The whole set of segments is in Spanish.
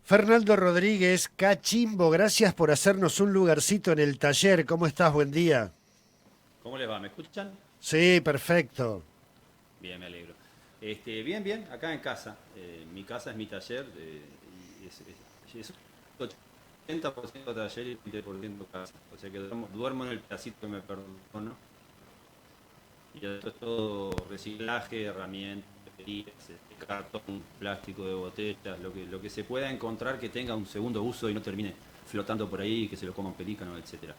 Fernando Rodríguez, Cachimbo, gracias por hacernos un lugarcito en el taller. ¿Cómo estás? Buen día. ¿Cómo les va? ¿Me escuchan? Sí, perfecto. Bien, me alegro. Bien, bien, acá en casa. Mi casa es mi taller y es 80% taller y 20% casa. O sea que duermo en el pedacito que me perdono. Y esto es todo reciclaje, herramientas, baterías, cartón, plástico de botellas, lo que se pueda encontrar que tenga un segundo uso y no termine flotando por ahí y que se lo coman pelícanos, etcétera.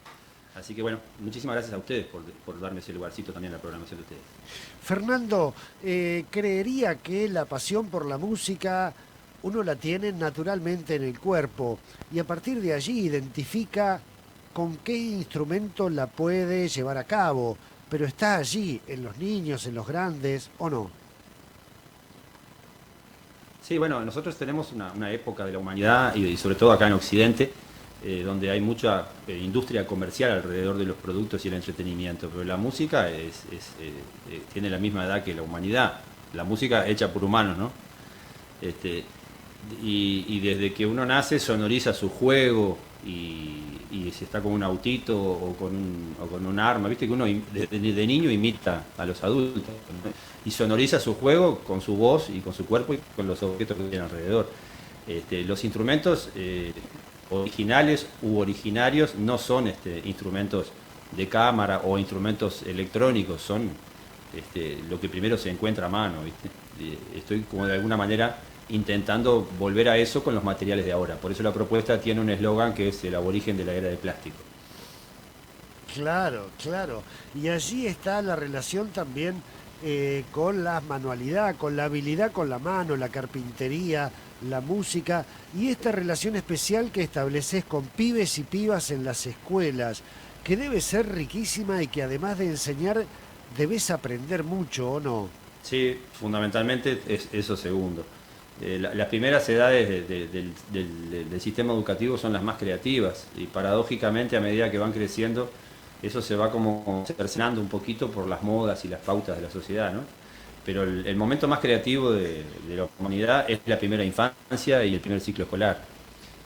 Así que bueno, muchísimas gracias a ustedes por darme ese lugarcito también en la programación de ustedes. Fernando, creería que la pasión por la música uno la tiene naturalmente en el cuerpo y a partir de allí identifica con qué instrumento la puede llevar a cabo, pero está allí, en los niños, en los grandes, ¿o no? Sí, bueno, nosotros tenemos una época de la humanidad y sobre todo acá en Occidente, donde hay mucha industria comercial alrededor de los productos y el entretenimiento, pero la música tiene la misma edad que la humanidad, la música hecha por humanos, ¿no? Este, y desde que uno nace sonoriza su juego y si está con un autito o con un arma, viste que uno de niño imita a los adultos, ¿no? Y sonoriza su juego con su voz y con su cuerpo y con los objetos que tiene alrededor. Los instrumentos originales u originarios no son instrumentos de cámara o instrumentos electrónicos, son lo que primero se encuentra a mano, ¿viste? Estoy como de alguna manera intentando volver a eso con los materiales de ahora. Por eso la propuesta tiene un eslogan que es el aborigen de la era de plástico. Claro, claro. Y allí está la relación también con la manualidad, con la habilidad con la mano, la carpintería, la música y esta relación especial que estableces con pibes y pibas en las escuelas, que debe ser riquísima y que además de enseñar debes aprender mucho, ¿o no? Sí, fundamentalmente es eso segundo. Las primeras edades del sistema educativo son las más creativas y paradójicamente a medida que van creciendo eso se va como cercenando un poquito por las modas y las pautas de la sociedad, ¿no? Pero el momento más creativo de la humanidad es la primera infancia y el primer ciclo escolar.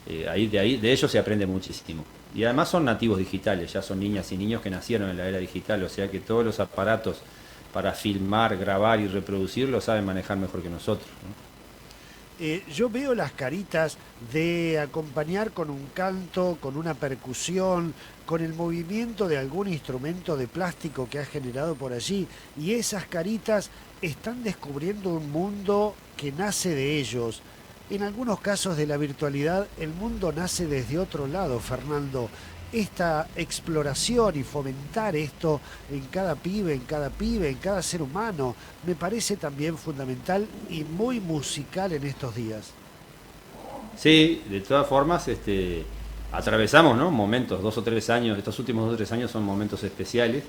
De ellos se aprende muchísimo. Y además son nativos digitales, ya son niñas y niños que nacieron en la era digital, o sea que todos los aparatos para filmar, grabar y reproducir lo saben manejar mejor que nosotros, ¿no? Yo veo las caritas de acompañar con un canto, con una percusión, con el movimiento de algún instrumento de plástico que has generado por allí, y esas caritas están descubriendo un mundo que nace de ellos. En algunos casos de la virtualidad, el mundo nace desde otro lado, Fernando. Esta exploración y fomentar esto en cada pibe, en cada ser humano, me parece también fundamental y muy musical en estos días. Sí, de todas formas, atravesamos, ¿no? Momentos, 2 o 3 años, estos últimos 2 o 3 años son momentos especiales,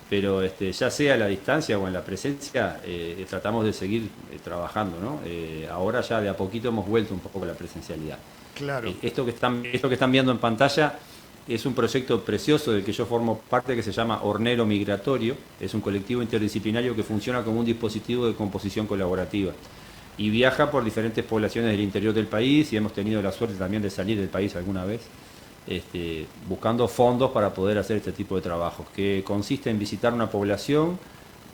pero ya sea a la distancia o en la presencia, tratamos de seguir trabajando, ¿no? Ahora ya de a poquito hemos vuelto un poco a la presencialidad. Claro. Esto que están viendo en pantalla es un proyecto precioso del que yo formo parte que se llama Hornero Migratorio. Es un colectivo interdisciplinario que funciona como un dispositivo de composición colaborativa y viaja por diferentes poblaciones del interior del país y hemos tenido la suerte también de salir del país alguna vez, buscando fondos para poder hacer este tipo de trabajos, que consiste en visitar una población,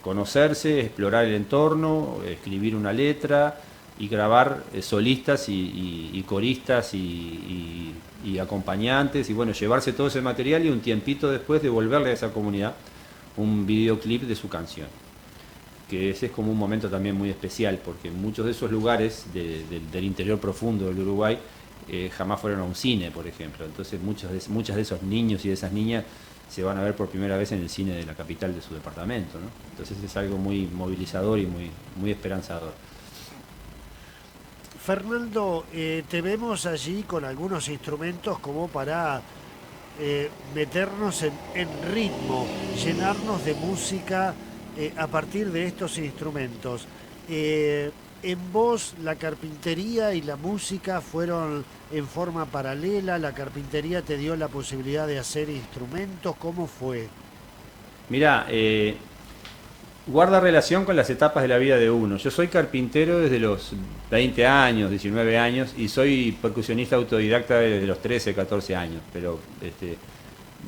conocerse, explorar el entorno, escribir una letra y grabar solistas y coristas y acompañantes y bueno, llevarse todo ese material y un tiempito después devolverle a esa comunidad un videoclip de su canción, que ese es como un momento también muy especial, porque muchos de esos lugares del interior profundo del Uruguay jamás fueron a un cine, por ejemplo. Entonces muchas de esos niños y de esas niñas se van a ver por primera vez en el cine de la capital de su departamento, ¿no? Entonces es algo muy movilizador y muy esperanzador. Fernando, te vemos allí con algunos instrumentos como para meternos en ritmo, llenarnos de música a partir de estos instrumentos. Eh, en vos la carpintería y la música fueron en forma paralela, la carpintería te dio la posibilidad de hacer instrumentos, ¿cómo fue? Mira, guarda relación con las etapas de la vida de uno. Yo soy carpintero desde los 20 años, 19 años, y soy percusionista autodidacta desde los 13, 14 años, pero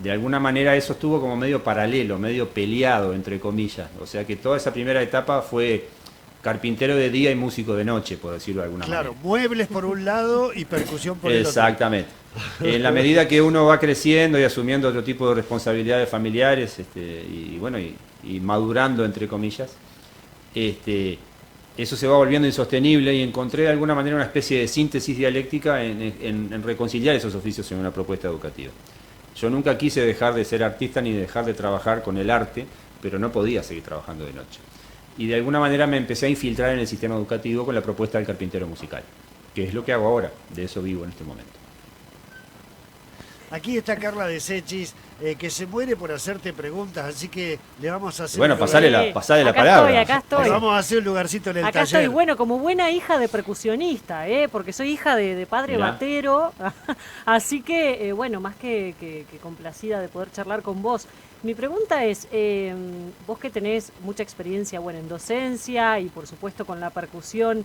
de alguna manera eso estuvo como medio paralelo, medio peleado, entre comillas. O sea que toda esa primera etapa fue carpintero de día y músico de noche, por decirlo de alguna manera. Claro, muebles por un lado y percusión por el otro. Exactamente. En la medida que uno va creciendo y asumiendo otro tipo de responsabilidades familiares, y bueno, y madurando, entre comillas, eso se va volviendo insostenible, y encontré de alguna manera una especie de síntesis dialéctica en reconciliar esos oficios en una propuesta educativa. Yo nunca quise dejar de ser artista ni dejar de trabajar con el arte, pero no podía seguir trabajando de noche. Y de alguna manera me empecé a infiltrar en el sistema educativo con la propuesta del carpintero musical, que es lo que hago ahora, de eso vivo en este momento. Aquí está Carla de Sechis, que se muere por hacerte preguntas, así que le vamos a hacer... Bueno, pasale la palabra. Acá estoy. Le vamos a hacer un lugarcito en el Acá taller. estoy, bueno, como buena hija de percusionista, porque soy hija de padre Mirá. batero, así que, bueno, más que complacida de poder charlar con vos. Mi pregunta es, vos que tenés mucha experiencia, bueno, en docencia y por supuesto con la percusión,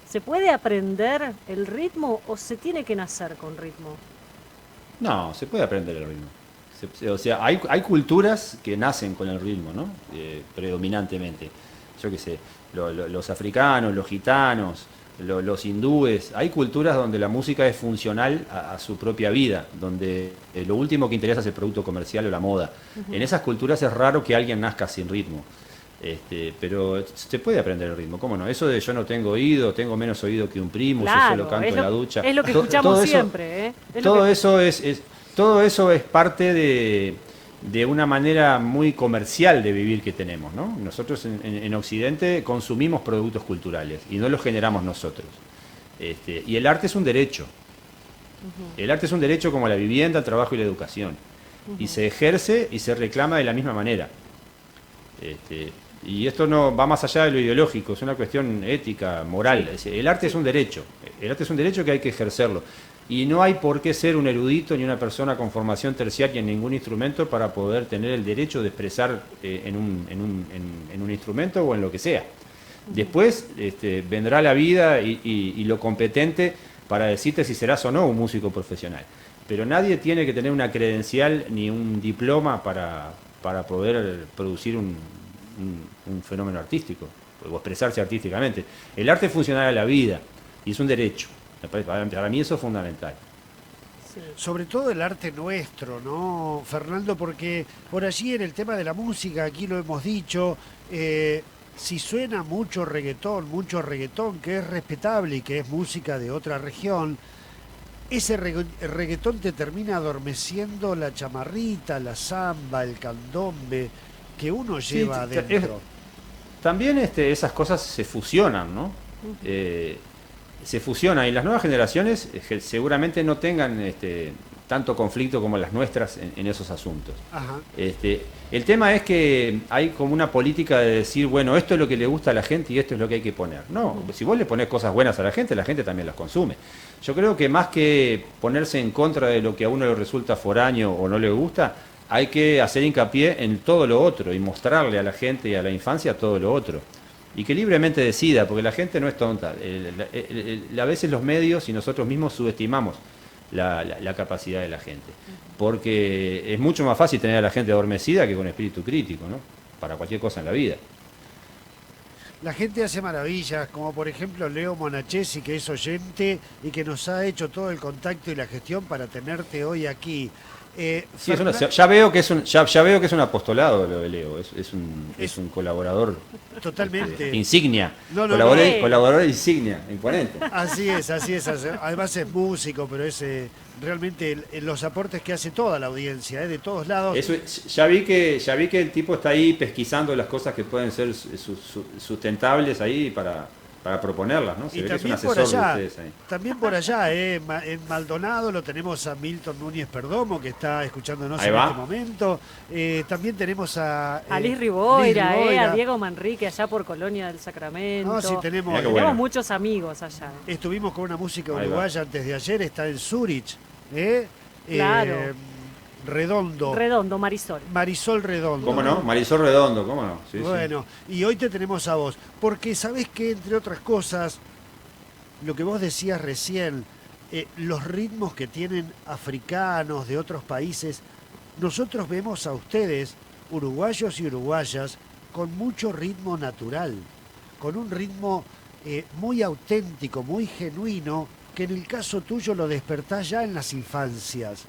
¿se puede aprender el ritmo o se tiene que nacer con ritmo? No, se puede aprender el ritmo. O sea, hay culturas que nacen con el ritmo, ¿no? Predominantemente. Yo qué sé, los africanos, los gitanos, los hindúes. Hay culturas donde la música es funcional a su propia vida, donde lo último que interesa es el producto comercial o la moda. En esas culturas es raro que alguien nazca sin ritmo. Pero se puede aprender el ritmo, ¿cómo no? Eso de yo no tengo oído, tengo menos oído que un primo, Claro, yo solo canto en la ducha. Es lo que escuchamos siempre, ¿eh? Todo eso es parte de una manera muy comercial de vivir que tenemos, ¿no? Nosotros en Occidente consumimos productos culturales y no los generamos nosotros. Y el arte es un derecho. El arte es un derecho como la vivienda, el trabajo y la educación. Y se ejerce y se reclama de la misma manera. Y esto no va más allá de lo ideológico, es una cuestión ética, moral. El arte es un derecho. El arte es un derecho que hay que ejercerlo. Y no hay por qué ser un erudito ni una persona con formación terciaria en ningún instrumento para poder tener el derecho de expresar en un instrumento o en lo que sea. Después vendrá la vida y lo competente para decirte si serás o no un músico profesional. Pero nadie tiene que tener una credencial ni un diploma para poder producir un fenómeno artístico o expresarse artísticamente. El arte es funcional a la vida y es un derecho. Para mí eso es fundamental. Sí. Sobre todo el arte nuestro, ¿no, Fernando? Porque por allí en el tema de la música, aquí lo hemos dicho, si suena mucho reggaetón, que es respetable y que es música de otra región, ese reggaetón te termina adormeciendo la chamarrita, la samba, el candombe que uno lleva adentro. También esas cosas se fusionan, ¿no? Se fusionan y las nuevas generaciones seguramente no tengan tanto conflicto como las nuestras en esos asuntos. Ajá. El tema es que hay como una política de decir, bueno, esto es lo que le gusta a la gente y esto es lo que hay que poner. No, si vos le ponés cosas buenas a la gente también las consume. Yo creo que más que ponerse en contra de lo que a uno le resulta foráneo o no le gusta, hay que hacer hincapié en todo lo otro y mostrarle a la gente y a la infancia todo lo otro. Y que libremente decida, porque la gente no es tonta. A veces los medios y nosotros mismos subestimamos la capacidad de la gente. Porque es mucho más fácil tener a la gente adormecida que con espíritu crítico, ¿no? Para cualquier cosa en la vida. La gente hace maravillas, como por ejemplo Leo Monachesi, que es oyente y que nos ha hecho todo el contacto y la gestión para tenerte hoy aquí. Sí, ya veo que es un apostolado lo de Leo, es un colaborador totalmente insignia, No. colaborador insignia, imponente. Así es. Además es músico, pero es realmente los aportes que hace toda la audiencia, de todos lados. Ya vi que el tipo está ahí pesquisando las cosas que pueden ser sustentables ahí para proponerlas, ¿no? Se ve que es un asesor de ustedes ahí. También por allá, en Maldonado lo tenemos a Milton Núñez Perdomo, que está escuchándonos en este momento. También tenemos a Liz Riboira, a Diego Manrique allá por Colonia del Sacramento. No, sí, tenemos muchos amigos allá. Estuvimos con una música uruguaya antes de ayer, está en Zurich. Claro. Redondo. Redondo, Marisol. Marisol Redondo. ¿Cómo no? Marisol Redondo, ¿cómo no? Sí, bueno, y hoy te tenemos a vos, porque sabés que, entre otras cosas, lo que vos decías recién, los ritmos que tienen africanos de otros países, nosotros vemos a ustedes, uruguayos y uruguayas, con mucho ritmo natural, con un ritmo muy auténtico, muy genuino, que en el caso tuyo lo despertás ya en las infancias.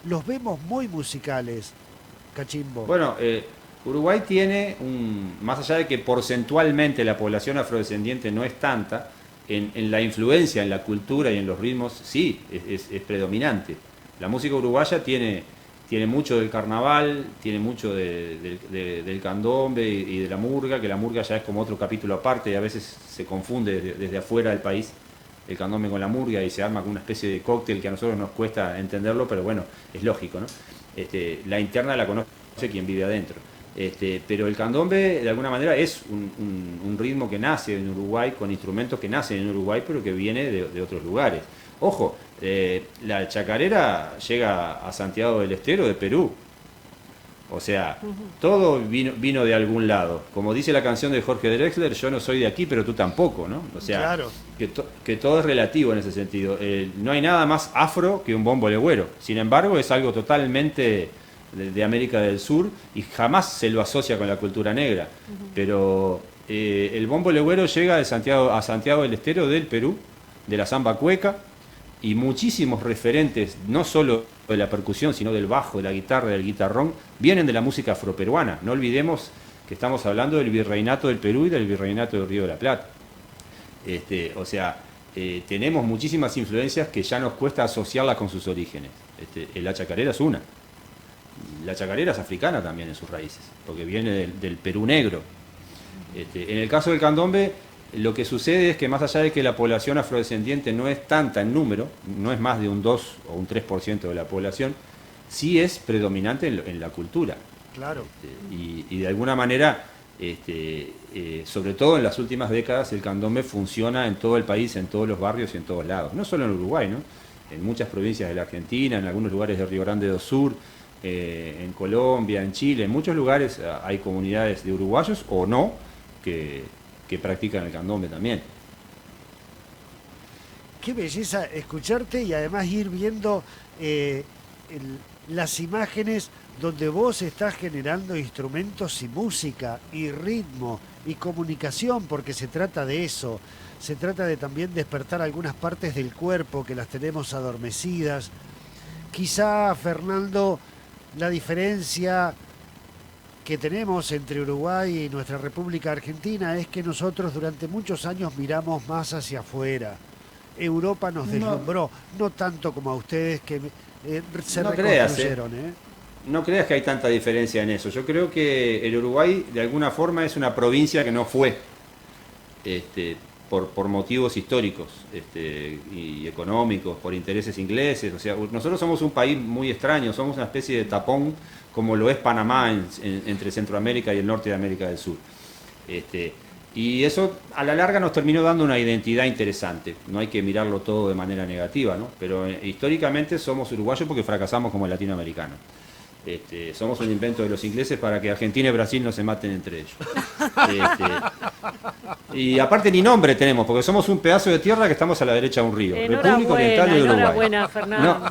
Los vemos muy musicales, Cachimbo. Bueno, Uruguay tiene más allá de que porcentualmente la población afrodescendiente no es tanta, en la influencia, en la cultura y en los ritmos, sí, es predominante. La música uruguaya tiene mucho del carnaval, tiene mucho del candombe y de la murga, que la murga ya es como otro capítulo aparte y a veces se confunde desde afuera del país el candombe con la murga y se arma con una especie de cóctel que a nosotros nos cuesta entenderlo, pero bueno, es lógico, ¿no? La interna la conoce quien vive adentro. Pero el candombe de alguna manera es un ritmo que nace en Uruguay, con instrumentos que nacen en Uruguay, pero que viene de otros lugares. Ojo, la chacarera llega a Santiago del Estero de Perú. O sea, todo vino de algún lado. Como dice la canción de Jorge Drexler, yo no soy de aquí, pero tú tampoco, ¿no? O sea, claro, que todo es relativo en ese sentido. No hay nada más afro que un bombo legüero. Sin embargo, es algo totalmente de América del Sur y jamás se lo asocia con la cultura negra. Pero el bombo legüero llega a Santiago del Estero del Perú, de la samba cueca, y muchísimos referentes, no solo de la percusión, sino del bajo, de la guitarra, del guitarrón, vienen de la música afroperuana. No olvidemos que estamos hablando del virreinato del Perú y del virreinato del Río de la Plata. O sea, tenemos muchísimas influencias que ya nos cuesta asociarlas con sus orígenes. La chacarera es una. La chacarera es africana también en sus raíces, porque viene del Perú negro. En el caso del candombe, lo que sucede es que más allá de que la población afrodescendiente no es tanta en número, no es más de un 2 o un 3% de la población, sí es predominante en la cultura. Claro. Y de alguna manera, sobre todo en las últimas décadas, el candombe funciona en todo el país, en todos los barrios y en todos lados. No solo en Uruguay, ¿no? En muchas provincias de la Argentina, en algunos lugares de Río Grande do Sur, en Colombia, en Chile, en muchos lugares hay comunidades de uruguayos o no que practican el candombe también. Qué belleza escucharte y además ir viendo las imágenes donde vos estás generando instrumentos y música y ritmo y comunicación, porque se trata de eso. Se trata de también despertar algunas partes del cuerpo que las tenemos adormecidas. Quizá, Fernando, la diferencia que tenemos entre Uruguay y nuestra República Argentina es que nosotros durante muchos años miramos más hacia afuera. Europa nos deslumbró, no tanto como a ustedes que se reconstruyeron. No creas que hay tanta diferencia en eso. Yo creo que el Uruguay de alguna forma es una provincia que no fue, por motivos históricos y económicos, por intereses ingleses. O sea, nosotros somos un país muy extraño, somos una especie de tapón como lo es Panamá entre Centroamérica y el norte de América del Sur. Y eso a la larga nos terminó dando una identidad interesante. No hay que mirarlo todo de manera negativa, ¿no? Pero históricamente somos uruguayos porque fracasamos como latinoamericanos. Somos un invento de los ingleses para que Argentina y Brasil no se maten entre ellos. Y aparte ni nombre tenemos, porque somos un pedazo de tierra que estamos a la derecha de un río. República Oriental de Uruguay. Enhorabuena, Fernando.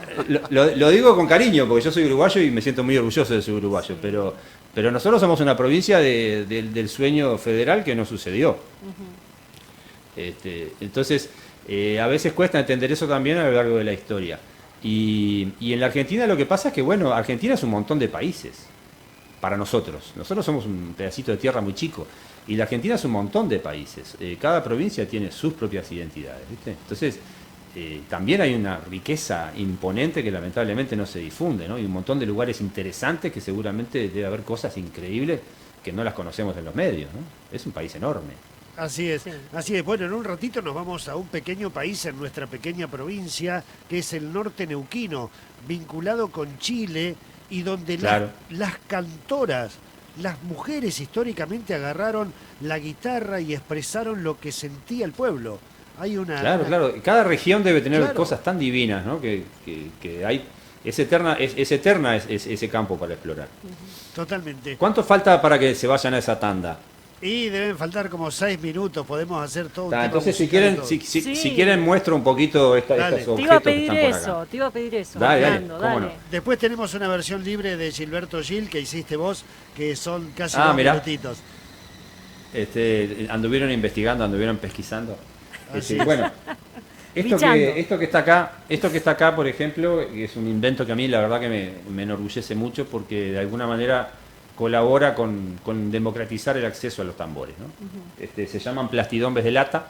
No, lo digo con cariño, porque yo soy uruguayo y me siento muy orgulloso de ser uruguayo, pero nosotros somos una provincia del sueño federal que no sucedió. Entonces, a veces cuesta entender eso también a lo largo de la historia. Y en la Argentina lo que pasa es que, bueno, Argentina es un montón de países para nosotros. Nosotros somos un pedacito de tierra muy chico y la Argentina es un montón de países. Cada provincia tiene sus propias identidades, ¿viste? Entonces, también hay una riqueza imponente que lamentablemente no se difunde, ¿no? Y un montón de lugares interesantes que seguramente debe haber cosas increíbles que no las conocemos en los medios, ¿no? Es un país enorme. Así es, Sí. así es. Bueno, en un ratito nos vamos a un pequeño país en nuestra pequeña provincia, que es el norte neuquino, vinculado con Chile, y donde Claro. las cantoras, las mujeres históricamente agarraron la guitarra y expresaron lo que sentía el pueblo. Hay una... Claro. Cada región debe tener Claro. cosas tan divinas, ¿no? Que hay es eterna ese campo para explorar. Totalmente. ¿Cuánto falta para que se vayan a esa tanda? Y deben faltar como 6 minutos, podemos hacer todo un tema Entonces, si musical y quieren, todo. si quieren muestro un poquito Dale. estos Te iba a objetos que pedir están por eso, acá. te iba a pedir eso. Dale, Fernando, ¿cómo no? Después tenemos una versión libre de Gilberto Gil que hiciste vos, que son casi Ah, 2 mirá. minutitos. Anduvieron investigando, anduvieron pesquisando. Así Bueno, Bichando. esto que está acá, por ejemplo, es un invento que a mí la verdad que me enorgullece mucho porque de alguna manera colabora con democratizar el acceso a los tambores, ¿no? Se llaman plastidombes de lata,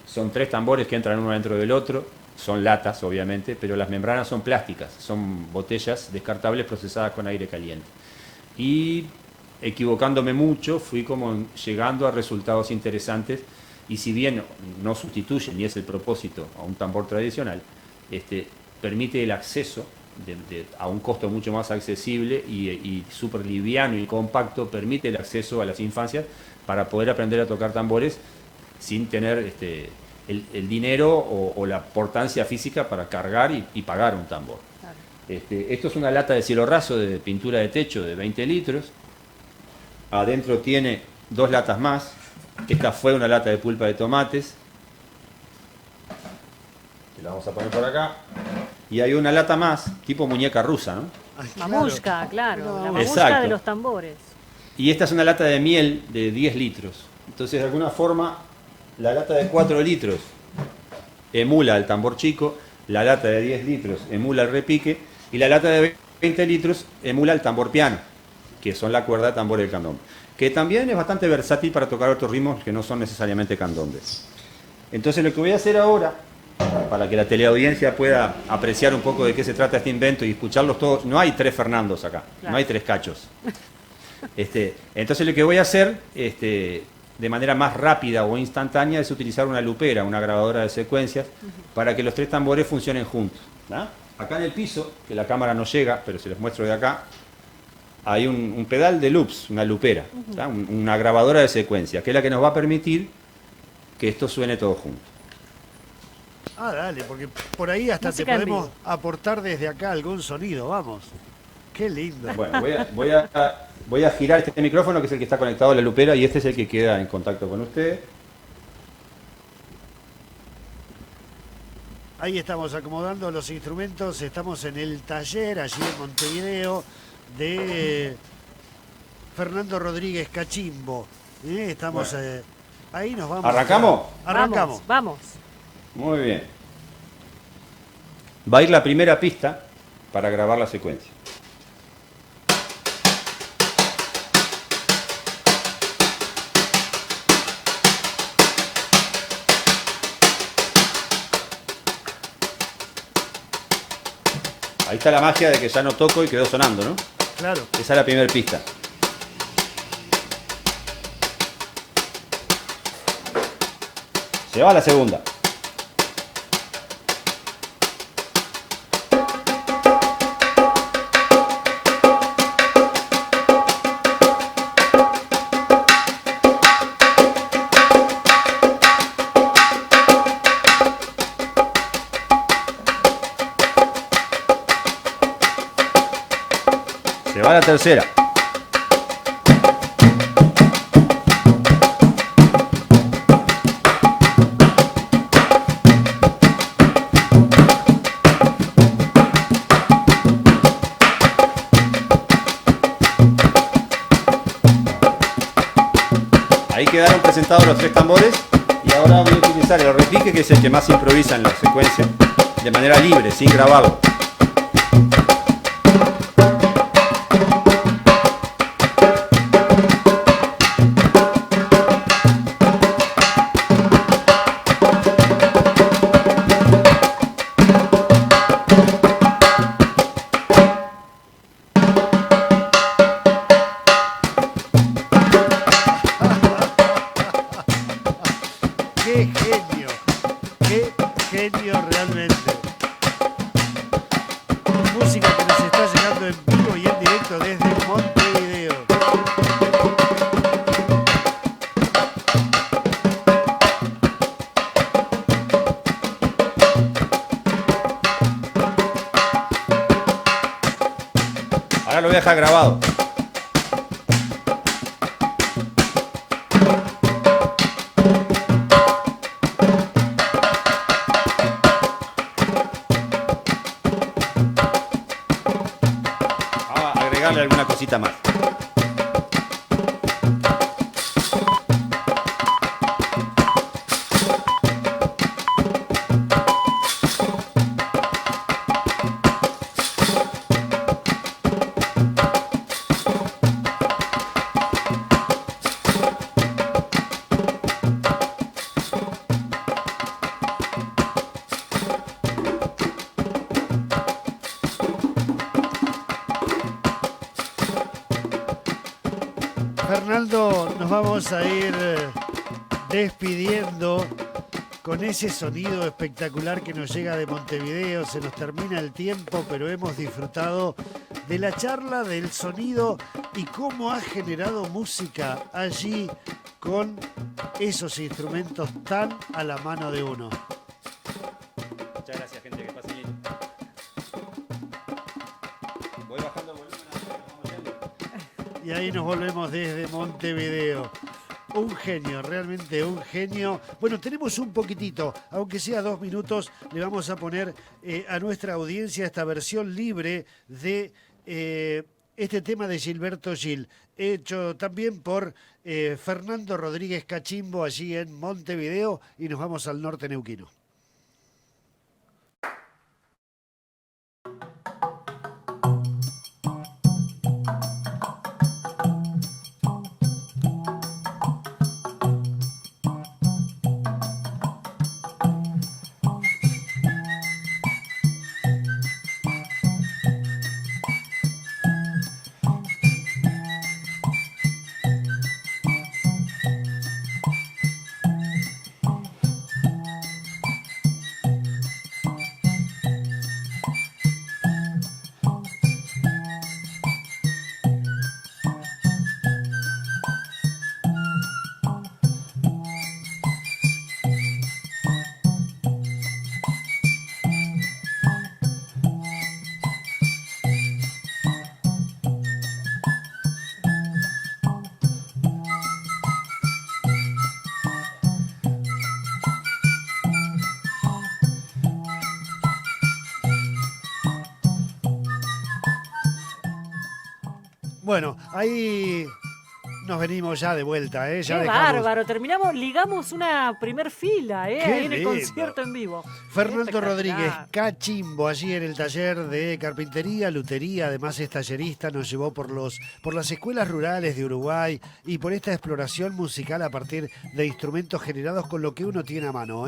son 3 tambores que entran uno dentro del otro, son latas obviamente, pero las membranas son plásticas, son botellas descartables procesadas con aire caliente. Y equivocándome mucho, fui como llegando a resultados interesantes, y si bien no sustituye, ni es el propósito, a un tambor tradicional, permite el acceso a un costo mucho más accesible y súper liviano y compacto, permite el acceso a las infancias para poder aprender a tocar tambores sin tener el dinero o la importancia física para cargar y pagar un tambor. Claro. Esto es una lata de cielo raso de pintura de techo de 20 litros. Adentro tiene 2 latas más. Esta fue una lata de pulpa de tomates. Que la vamos a poner por acá. Y hay una lata más, tipo muñeca rusa, ¿no? Ay, claro. Mamushka, claro, la mamushka Exacto. de los tambores. Y esta es una lata de miel de 10 litros. Entonces, de alguna forma, la lata de 4 litros emula el tambor chico, la lata de 10 litros emula el repique, y la lata de 20 litros emula el tambor piano, que son la cuerda de tambor del candombe, que también es bastante versátil para tocar otros ritmos que no son necesariamente candombes. Entonces, lo que voy a hacer ahora, para que la teleaudiencia pueda apreciar un poco de qué se trata este invento y escucharlos todos, no hay 3 Fernandos acá, Claro. no hay 3 cachos. Entonces lo que voy a hacer de manera más rápida o instantánea es utilizar una lupera, una grabadora de secuencias, para que los 3 tambores funcionen juntos, ¿no? Acá en el piso, que la cámara no llega, pero se les muestro de acá, hay un pedal de loops, una lupera, ¿tá? Una grabadora de secuencias, que es la que nos va a permitir que esto suene todo junto. Ah, dale, porque por ahí hasta Música te en podemos vivo. aportar desde acá algún sonido, vamos. Qué lindo. Bueno, voy a girar este micrófono, que es el que está conectado a la lupera, y este es el que queda en contacto con ustedes. Ahí estamos acomodando los instrumentos, estamos en el taller allí en Montevideo de Fernando Rodríguez Cachimbo. Estamos ahí, nos vamos. ¿Arrancamos? Arrancamos. Vamos. Muy bien. Va a ir la primera pista para grabar la secuencia. Ahí está la magia de que ya no toco y quedó sonando, ¿no? Claro. Esa es la primera pista. Se va la segunda. Se va la tercera. Ahí quedaron presentados los 3 tambores y ahora voy a utilizar el repique, que es el que más improvisa en la secuencia, de manera libre, sin grabarlo. Qué genio realmente. Música que nos está llegando en vivo y en directo desde Montevideo. Ahora lo voy a dejar grabado. Vamos a agregarle alguna cosita más. Fernando, nos vamos a ir despidiendo con ese sonido espectacular que nos llega de Montevideo. Se nos termina el tiempo, pero hemos disfrutado de la charla, del sonido y cómo ha generado música allí con esos instrumentos tan a la mano de uno. Muchas gracias, gente, que pase bien. Voy bajando el volumen a ver, vamos yendo. Y ahí nos volvemos desde Montevideo. Un genio, realmente un genio. Bueno, tenemos un poquitito, aunque sea 2 minutos, le vamos a poner a nuestra audiencia esta versión libre de este tema de Gilberto Gil, hecho también por Fernando Rodríguez Cachimbo allí en Montevideo, y nos vamos al norte neuquino. Bueno, ahí nos venimos ya de vuelta, ¿eh? Ya Qué dejamos. bárbaro, ligamos una primer fila, Qué ahí en el lindo. concierto en vivo. Fernando Espectacular. Rodríguez Cachimbo, allí en el taller de carpintería, lutería, además es tallerista, nos llevó por las escuelas rurales de Uruguay y por esta exploración musical a partir de instrumentos generados con lo que uno tiene a mano, ¿eh?